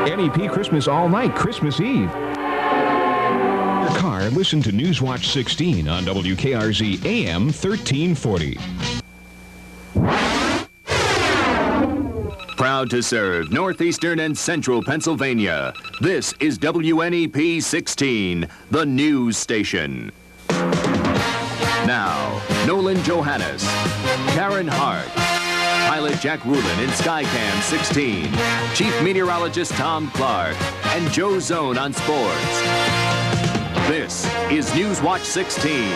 NEP Christmas all night, Christmas Eve. Your car, listen to Newswatch 16 on WKRZ AM 1340. Proud to serve northeastern and central Pennsylvania. This is WNEP 16, the news station. Now, Nolan Johannes, Karen Hart, pilot Jack Rulin in Skycam 16, Chief Meteorologist Tom Clark, and Joe Zone on sports. This is Newswatch 16.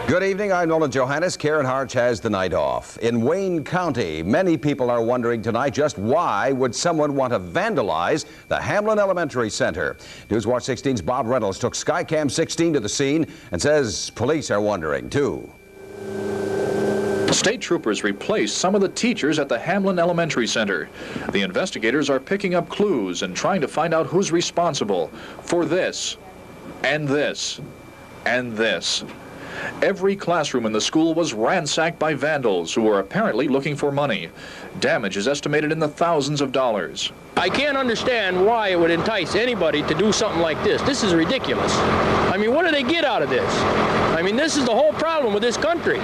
Good evening, I'm Nolan Johannes. Karen Hart has the night off. In Wayne County, many people are wondering tonight just why would someone want to vandalize the Hamlin Elementary Center. Newswatch 16's Bob Reynolds took Skycam 16 to the scene and says police are wondering too. State troopers replaced some of the teachers at the Hamlin Elementary Center. The investigators are picking up clues and trying to find out who's responsible for this, and this, and this. Every classroom in the school was ransacked by vandals who were apparently looking for money. Damage is estimated in the thousands of dollars. I can't understand why it would entice anybody to do something like this. This is ridiculous. I mean, what do they get out of this? I mean, this is the whole problem with this country.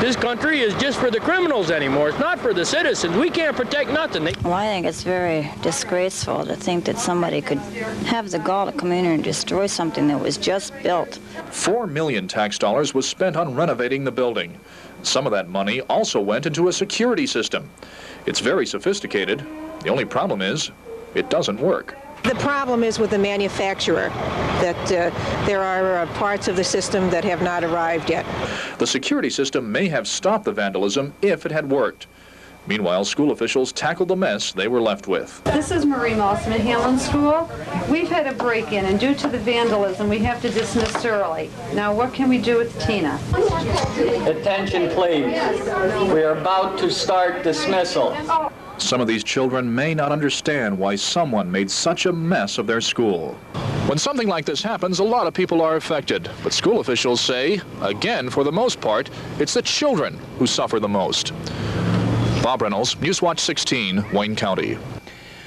This country is just for the criminals anymore. It's not for the citizens. We can't protect nothing. Well, I think it's very disgraceful to think that somebody could have the gall to come in and destroy something that was just built. $4 million tax dollars was spent on renovating the building. Some of that money also went into a security system. It's very sophisticated. The only problem is, it doesn't work. The problem is with the manufacturer, that there are parts of the system that have not arrived yet. The security system may have stopped the vandalism if it had worked. Meanwhile, school officials tackled the mess they were left with. This is Marie Mossman, Hamlin School. We've had a break-in, and due to the vandalism, we have to dismiss early. Now, what can we do with Tina? Attention, please. We are about to start dismissal. Some of these children may not understand why someone made such a mess of their school. When something like this happens, a lot of people are affected. But school officials say, again, for the most part, it's the children who suffer the most. Bob Reynolds, Newswatch 16, Wayne County.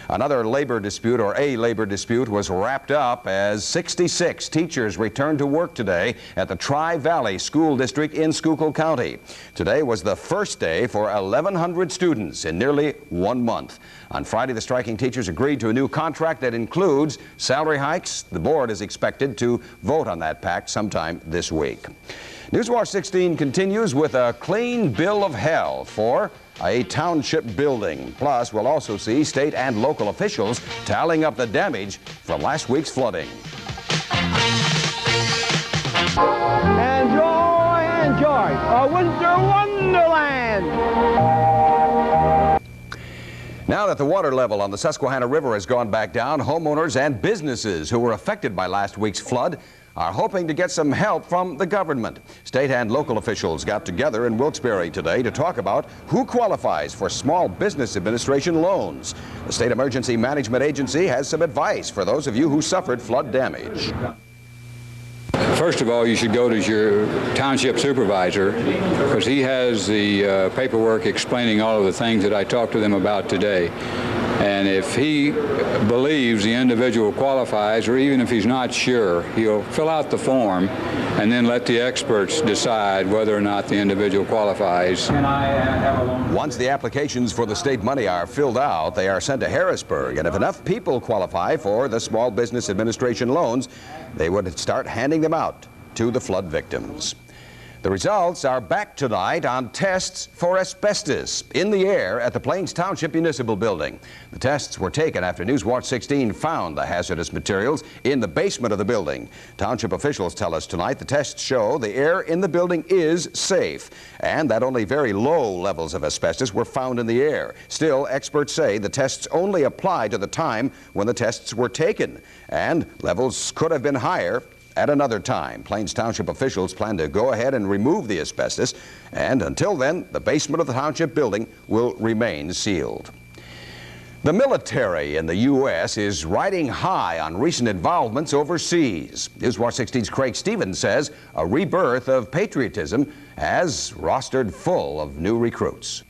Another labor dispute, or a labor dispute, was wrapped up as 66 teachers returned to work today at the Tri-Valley School District in Schuylkill County. Today was the first day for 1,100 students in nearly 1 month. On Friday, the striking teachers agreed to a new contract that includes salary hikes. The board is expected to vote on that pact sometime this week. Newswatch 16 continues with a clean bill of health for a township building. Plus, we'll also see state and local officials tallying up the damage from last week's flooding. Enjoy, enjoy, a winter wonderland! Now that the water level on the Susquehanna River has gone back down, homeowners and businesses who were affected by last week's flood are hoping to get some help from the government. State and local officials got together in Wilkes-Barre today to talk about who qualifies for Small Business Administration loans. The State Emergency Management Agency has some advice for those of you who suffered flood damage. First of all, you should go to your township supervisor because he has the paperwork explaining all of the things that I talked to them about today. And if he believes the individual qualifies, or even if he's not sure, he'll fill out the form and then let the experts decide whether or not the individual qualifies. Once the applications for the state money are filled out, they are sent to Harrisburg. And if enough people qualify for the Small Business Administration loans, they would start handing them out to the flood victims. The results are back tonight on tests for asbestos in the air at the Plains Township Municipal Building. The tests were taken after Newswatch 16 found the hazardous materials in the basement of the building. Township officials tell us tonight the tests show the air in the building is safe and that only very low levels of asbestos were found in the air. Still, experts say the tests only apply to the time when the tests were taken, and levels could have been higher at another time. Plains Township officials plan to go ahead and remove the asbestos, and until then, the basement of the township building will remain sealed. The military in the U.S. is riding high on recent involvements overseas. Newswatch 16's Craig Stevens says a rebirth of patriotism has rostered full of new recruits.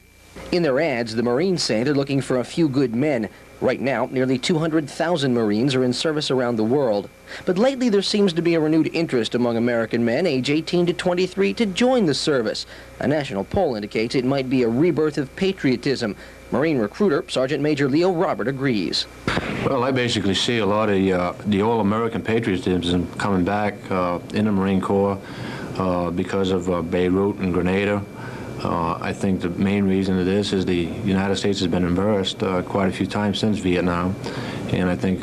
In their ads, the Marines say they're looking for a few good men. Right now, nearly 200,000 Marines are in service around the world. But lately, there seems to be a renewed interest among American men age 18 to 23 to join the service. A national poll indicates it might be a rebirth of patriotism. Marine recruiter Sergeant Major Leo Robert agrees. Well, I basically see a lot of the all-American patriotism coming back in the Marine Corps because of Beirut and Grenada. I think the main reason of this is the United States has been embarrassed quite a few times since Vietnam, and I think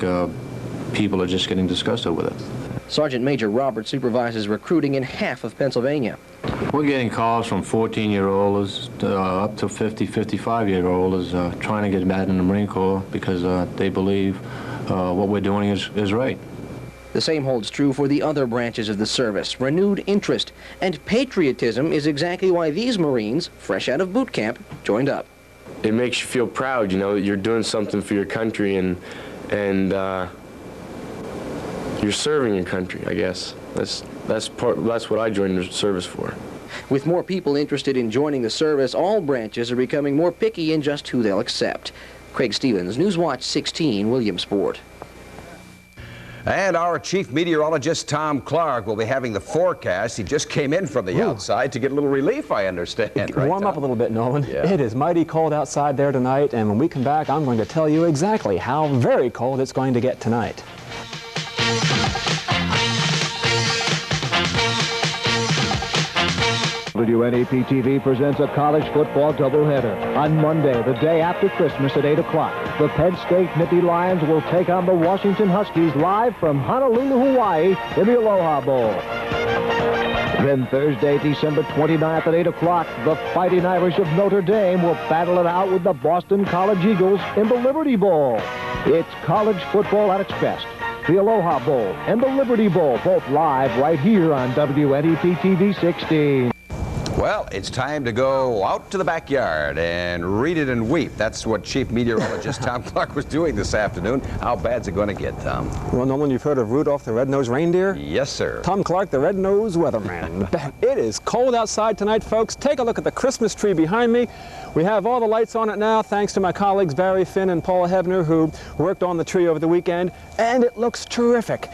people are just getting disgusted with it. Sergeant Major Robert supervises recruiting in half of Pennsylvania. We're getting calls from 14-year-olds up to 50, 55-year-olds trying to get back in the Marine Corps because they believe what we're doing is right. The same holds true for the other branches of the service. Renewed interest and patriotism is exactly why these Marines, fresh out of boot camp, joined up. It makes you feel proud, you know, that you're doing something for your country and you're serving your country, I guess. That's what I joined the service for. With more people interested in joining the service, all branches are becoming more picky in just who they'll accept. Craig Stevens, Newswatch 16, Williamsport. And our chief meteorologist, Tom Clark, will be having the forecast. He just came in from the outside to get a little relief, I understand. Right, Warm up a little bit, Nolan. Yeah. It is mighty cold outside there tonight, and when we come back, I'm going to tell you exactly how very cold it's going to get tonight. wnep-tv presents a college football doubleheader. On Monday, the day after Christmas at 8 o'clock, the Penn State Nittany Lions will take on the Washington Huskies live from Honolulu, Hawaii in the Aloha Bowl. Then Thursday, December 29th at 8 o'clock, the Fighting Irish of Notre Dame will battle it out with the Boston College Eagles in the Liberty Bowl. It's college football at its best. The Aloha Bowl and the Liberty Bowl, both live right here on wnep-tv 16. Well, it's time to go out to the backyard and read it and weep. That's what Chief Meteorologist Tom Clark was doing this afternoon. How bad's it going to get, Tom? Well, Nolan, you've heard of Rudolph the Red-Nosed Reindeer? Yes, sir. Tom Clark, the Red-Nosed Weatherman. It is cold outside tonight, folks. Take a look at the Christmas tree behind me. We have all the lights on it now, thanks to my colleagues Barry Finn and Paula Hebner, who worked on the tree over the weekend, and it looks terrific.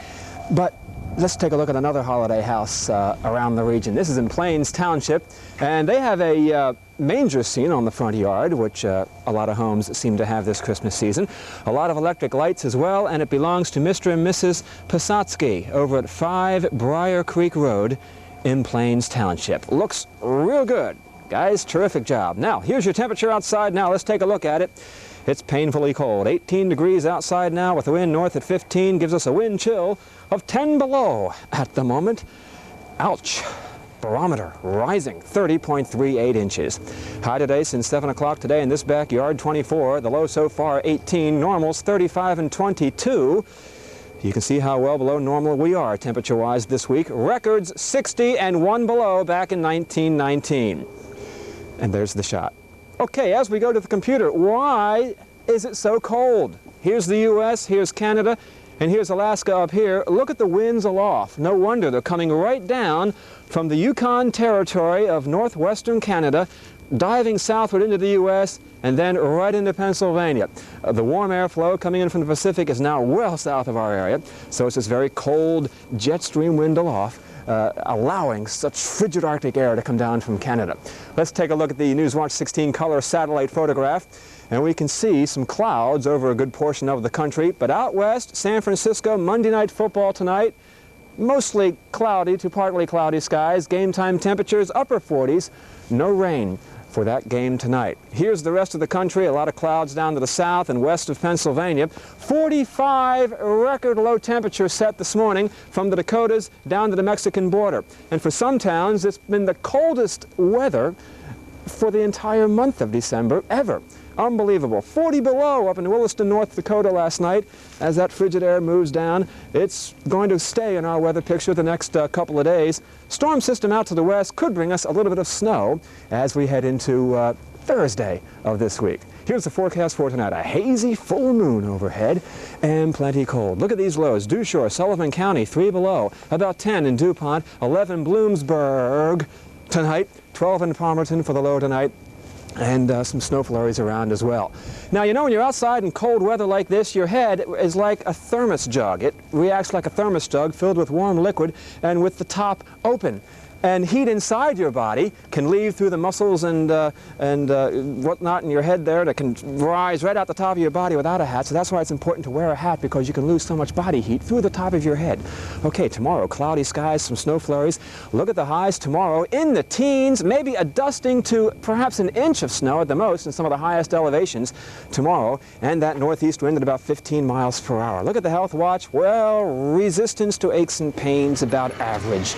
But let's take a look at another holiday house around the region. This is in Plains Township, and they have a manger scene on the front yard, which a lot of homes seem to have this Christmas season. A lot of electric lights as well, and it belongs to Mr. and Mrs. Posatsky over at 5 Briar Creek Road in Plains Township. Looks real good. Guys, terrific job. Now, here's your temperature outside now. Let's take a look at it. It's painfully cold. 18 degrees outside now with the wind north at 15 gives us a wind chill of 10 below at the moment. Ouch. Barometer rising 30.38 inches. High today since 7 o'clock today in this backyard, 24. The low so far 18. Normals 35 and 22. You can see how well below normal we are temperature-wise this week. Records 60 and 1 below back in 1919. And there's the shot. Okay, as we go to the computer, why is it so cold? Here's the U.S., here's Canada, and here's Alaska up here. Look at the winds aloft. No wonder they're coming right down from the Yukon Territory of northwestern Canada, diving southward into the U.S., and then right into Pennsylvania. The warm airflow coming in from the Pacific is now well south of our area, so it's this very cold jet stream wind aloft. Allowing such frigid Arctic air to come down from Canada. Let's take a look at the Newswatch 16 color satellite photograph, and we can see some clouds over a good portion of the country. But out west, San Francisco, Monday Night Football tonight, mostly cloudy to partly cloudy skies. Game time temperatures upper 40s, no rain for that game tonight. Here's the rest of the country, a lot of clouds down to the south and west of Pennsylvania. 45 record low temperatures set this morning from the Dakotas down to the Mexican border. And for some towns, it's been the coldest weather for the entire month of December ever. Unbelievable. 40 below up in Williston, North Dakota last night. As that frigid air moves down, it's going to stay in our weather picture the next couple of days. Storm system out to the west could bring us a little bit of snow as we head into Thursday of this week. Here's the forecast for tonight. A hazy full moon overhead and plenty cold. Look at these lows. Dewshore, Sullivan County, 3 below. About 10 in DuPont, 11 Bloomsburg tonight, 12 in Palmerton for the low tonight. and some snow flurries around as well. Now, you know, when you're outside in cold weather like this, your head is like a thermos jug. It reacts like a thermos jug filled with warm liquid and with the top open. And heat inside your body can leave through the muscles and whatnot in your head there that can rise right out the top of your body without a hat. So that's why it's important to wear a hat, because you can lose so much body heat through the top of your head. Okay, tomorrow, cloudy skies, some snow flurries. Look at the highs tomorrow in the teens, maybe a dusting to perhaps an inch of snow at the most in some of the highest elevations tomorrow, and that northeast wind at about 15 miles per hour. Look at the health watch. Well, resistance to aches and pains about average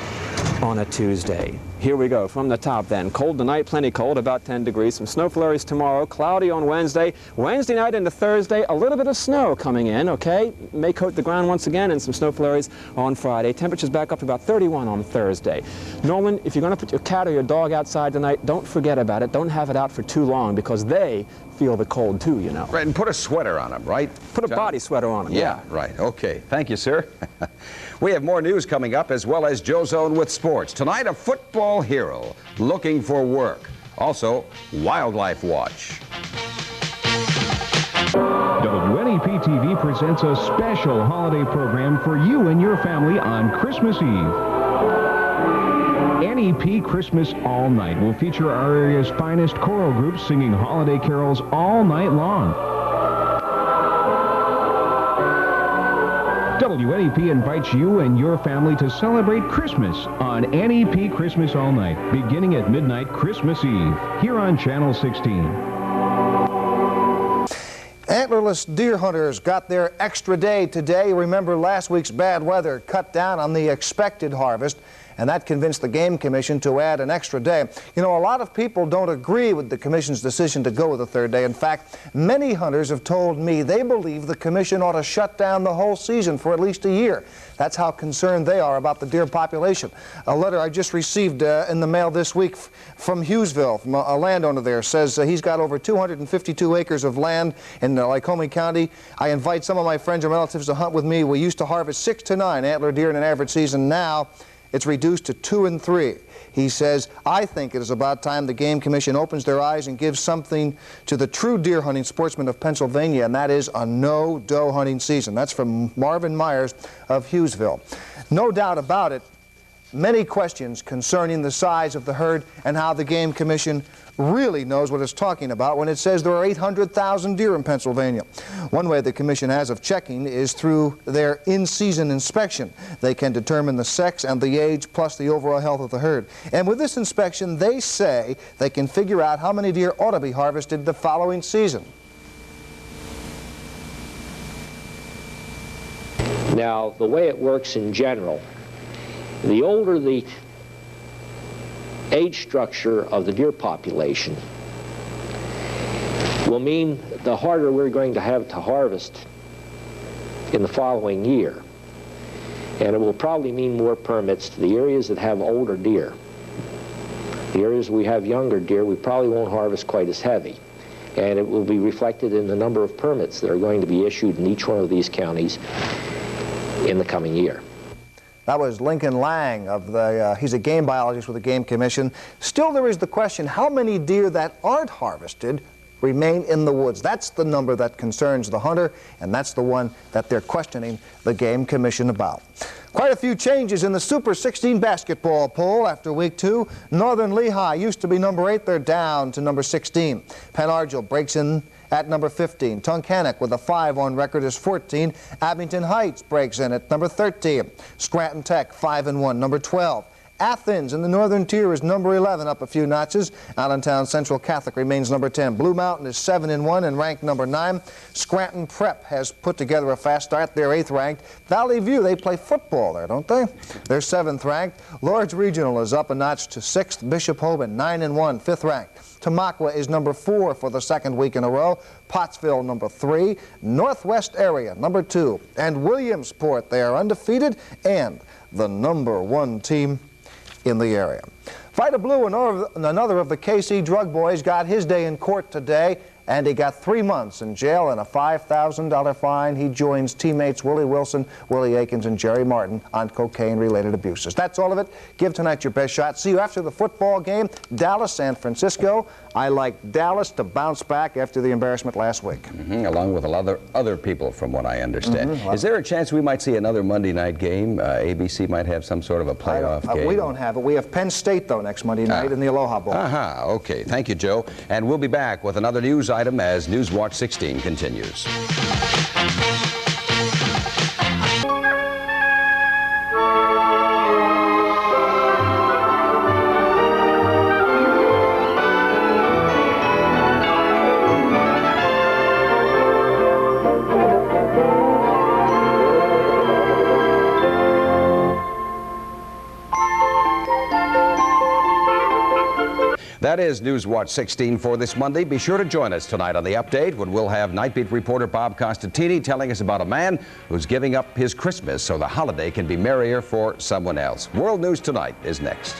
on a Tuesday. Here we go from the top then. Cold tonight, plenty cold, about 10 degrees. Some snow flurries tomorrow, cloudy on Wednesday. Wednesday night into Thursday, a little bit of snow coming in, okay? May coat the ground once again, and some snow flurries on Friday. Temperatures back up to about 31 on Thursday. Nolan, if you're going to put your cat or your dog outside tonight, don't forget about it. Don't have it out for too long, because they feel the cold too, you know. Right, and put a sweater on them, right? Put a body sweater on them. Yeah, right. Okay. Thank you, sir. We have more news coming up, as well as Joe Zone with sports. Tonight, a football hero looking for work. Also, Wildlife Watch. WNEP-TV presents a special holiday program for you and your family on Christmas Eve. NEP Christmas All Night will feature our area's finest choral groups singing holiday carols all night long. WNEP invites you and your family to celebrate Christmas on NEP Christmas All Night, beginning at midnight Christmas Eve, here on Channel 16. Antlerless deer hunters got their extra day today. Remember, last week's bad weather cut down on the expected harvest, and that convinced the Game Commission to add an extra day. You know, a lot of people don't agree with the Commission's decision to go with a third day. In fact, many hunters have told me they believe the Commission ought to shut down the whole season for at least a year. That's how concerned they are about the deer population. A letter I just received in the mail this week from Hughesville, from a landowner there, says he's got over 252 acres of land in Lycoming County. I invite some of my friends and relatives to hunt with me. We used to harvest 6 to 9 antler deer in an average season. Now, it's reduced to 2 and 3. He says, I think it is about time the Game Commission opens their eyes and gives something to the true deer hunting sportsmen of Pennsylvania, and that is a no doe hunting season. That's from Marvin Myers of Hughesville. No doubt about it, many questions concerning the size of the herd and how the Game Commission really knows what it's talking about when it says there are 800,000 deer in Pennsylvania. One way the Commission has of checking is through their in-season inspection. They can determine the sex and the age plus the overall health of the herd. And with this inspection, they say they can figure out how many deer ought to be harvested the following season. Now, the way it works in general, the older the age structure of the deer population will mean the harder we're going to have to harvest in the following year. And it will probably mean more permits to the areas that have older deer. The areas we have younger deer, we probably won't harvest quite as heavy. And it will be reflected in the number of permits that are going to be issued in each one of these counties in the coming year. That was Lincoln Lang of he's a game biologist with the Game Commission. Still, there is the question, how many deer that aren't harvested remain in the woods? That's the number that concerns the hunter, and that's the one that they're questioning the Game Commission about. Quite a few changes in the Super 16 basketball poll after week 2. Northern Lehigh used to be number 8. They're down to number 16. Penn Argyl breaks in at number 15. Tunkhannock with a 5 on record is 14. Abington Heights breaks in at number 13. Scranton Tech 5-1, number 12. Athens in the northern tier is number 11, up a few notches. Allentown Central Catholic remains number 10. Blue Mountain is 7-1 and ranked number 9. Scranton Prep has put together a fast start. They're 8th ranked. Valley View, they play football there, don't they? They're 7th ranked. Lord's Regional is up a notch to 6th. Bishop Hoban 9-1, 5th ranked. Tamaqua is number 4 for the second week in a row. Pottsville, number 3. Northwest area, number 2. And Williamsport, they are undefeated and the number 1 team in the area. Vida Blue, another of the KC drug boys, got his day in court today and he got 3 months in jail and a $5,000 fine. He joins teammates Willie Wilson, Willie Aikens, and Jerry Martin on cocaine-related abuses. That's all of it. Give tonight your best shot. See you after the football game, Dallas, San Francisco. I like Dallas to bounce back after the embarrassment last week. Along with a lot of other people, from what I understand. Is there a chance we might see another Monday night game? ABC might have some sort of a playoff game. We don't have it. We have Penn State, though, next Monday night in the Aloha Bowl. Okay. Thank you, Joe. And we'll be back with another news item as Newswatch 16 continues. That is Newswatch 16 for this Monday. Be sure to join us tonight on The Update when we'll have Night Beat reporter Bob Costantini telling us about a man who's giving up his Christmas so the holiday can be merrier for someone else. World News Tonight is next.